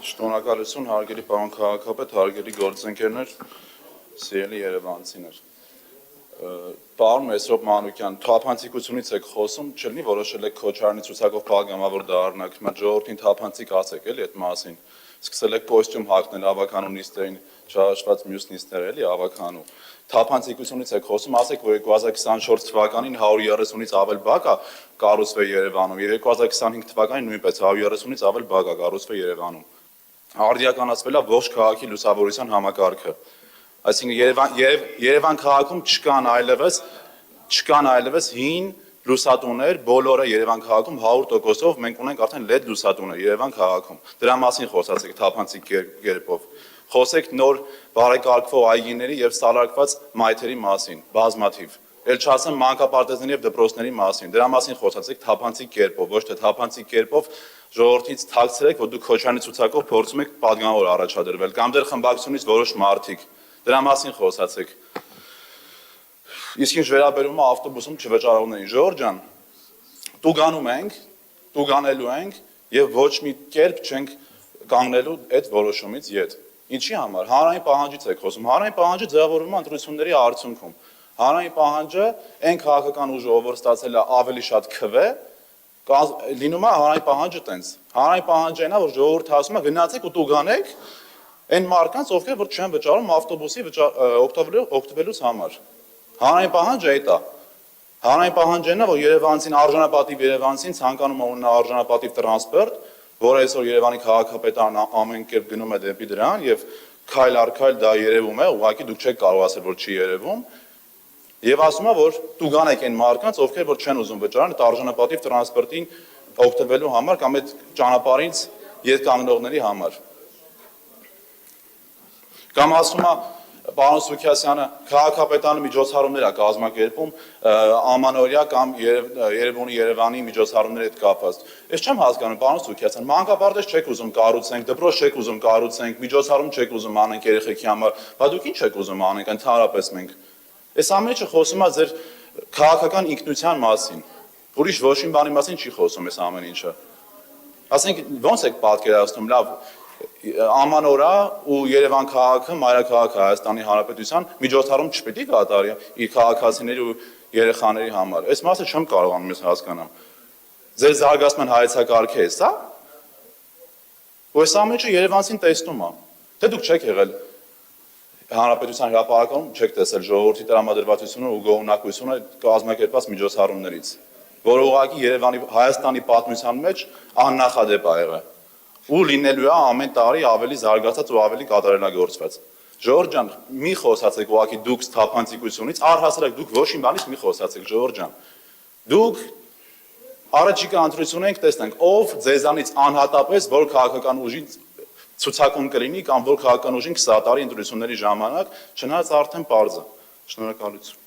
Շնորհակալություն հարգելի պարոն քաղաքապետ, հարգելի գործընկերներ, սիրելի երևանցիներ։ Պարոն Մեսրոպ Մանուկյան, թափանցիկությունից եք խոսում, չլինի որոշել եք Քոչարյանի ցուցակով պատգամավոր դառնաք, հիմա ժողովրդին թափանցիկ ասեք էլի այդ մասին։ Սկսել եք կոստյում հագնել ավականու նիստերին, չհաշված մյուս նիստեր էլի ավականու։ Թափանցիկությունից եք խոսում, ասեք, որ 2024 թվականին 130-ից ավել բակ է կառուցվել Երևանում, 2025 թվականին նույնպես 130-ից ավել բակ է կառուցվել Երևանում։ Արդիականացվել է ողջ քաղաքի լուսավորության համակարգը։ Այսինքն Երևան քաղաքում չկան այլևս հին լուսատուներ, բոլորը Երևան քաղաքում 100%-ով մենք ունենք արդեն LED լուսատուներ Երևան քաղաքում։ Դրա մասին խոսացեք թափանցիկ կերպով։ Խոսեք նոր բարեկարգվող այգիների եւ սալարկված մայթերի մասին, բազմաթիվ։ Էլ չասեմ մանկապարտեզների եւ դպրոցների մասին։ Դրա մասին խոսացեք թափանցիկ կերպով, ոչ թե թափանցիկ կերպով ժողովրդից թաքցրեք, որ դուք Քոչարյանի ցուցակով փորձում եք պատգամավոր առաջադրվել, կամ դեռ խմբակցությունից որոշ մարդիկ։ Դրա մասին խոսացեք։ Իսկ ինչ վերաբերում է ավտոբուսում չվճարողներին, Ժորժ ջան, տուգանում ենք, տուգանելու ենք եւ ոչ մի կերպ չենք կանգնելու այդ որոշումից յետ։ Ինչի համար։ Հանրային պահանջից եք խոսում։ Հանրային պահանջը ձևավորվում է ընտրությունների արդյունքում։ Հանրային պահանջը այն քաղաքական ուժը, որ ստացել է ավելի շատ քվե, լինում է հանրային պահանջը տենց։ Հանրային պահանջը այնա, որ ժողովուրդը ասում է գնացեք ու տուգանեք այն մարդկանց, ովքեր որ չեն վճարում ավտոբուսի օգտվելուց համար։ Հանրային պահանջը այդ է։ Հանրային պահանջը այնա, որ Երևանցին արժանապատիվ Երևանցին ցանկանում է ունենալ արժանապատիվ տրանսպորտ, որը այսօր Երևանի քաղաքապետարան ամեն կերպ գնում է դեպի դրան եւ քայլ առ քայլ դա երևում է, ուղղակի դուք չեք կարող ասել, որ չի երևում։ Եվ ասում է, որ տուգանեք այն մարդկանց, ովքեր որ չեն ուզում վճարել այդ արժանապատիվ տրանսպորտին օգտվելու համար կամ այդ ճանապարհից ետ կանգնողների համար։ Կամ ասում է պարոն Սուքիասյանը, քաղաքապետարանը միջոցառումներ է կազմակերպում ամանորյա կամ Երևանի միջոցառումների հետ կապված։ Ես չեմ հասկանում, պարոն Սուքիասյան, մանկապարտեզ չեք ուզում կառուցենք, դպրոց չեք ուզում կառուցենք, միջոցառում չեք ուզում անենք երեխեքի համար, բա դուք ինչ եք ուզում անենք ընդհանրապես մենք։ Այս ամենը խոսում է ձեր քաղաքական ինքնության մասին։ Ուրիշ ոչ մի բանի մասին չի խոսում այս ամեն ինչը։ Ասենք ո՞նց եք պատկերացնում, լավ, ամանորա ու Երևան քաղաքը, մայրաքաղաքը Հայաստանի Հանրապետության միջոցառում չպետք է կատարի իր քաղաքացիների ու երեխաների համար։ Այս մասը չեմ կարողանում ես հասկանամ։ Ձեր զարգացման հայեցակարգը է սա։ Ու այս ամենը Երևանցին տեսնում է։ Թե դուք չեք եղել Հանրապետության հրապարակում, չեք տեսել ժողովրդի տրամադրվածությունը ու գոհունակությունը կազմակերպված միջոցառումներից, որը ուղղակի Երևանի Հայաստանի պատմության մեջ աննախադեպ ա եղել։ Ու լինելու է ամեն տարի ավելի զարգացած ու ավելի կատարելագործված։ Ժորժ ջան, մի խոսացեք ուղղակի դուք թափանցիկությունից, առհասարակ դուք ոչ մի բանից մի խոսացեք, Ժորժ ջան։ Դուք առաջիկա ընտրությունները ենք տեսնենք, ով ձեզանից անհատապես որ քաղաքական ուժին ցուցակում կլինի կամ որ քաղաքական ուժին կսատարի ընտրությունների ժամանակ, չնայած արդեն պարզ է։ Շնորհակալություն։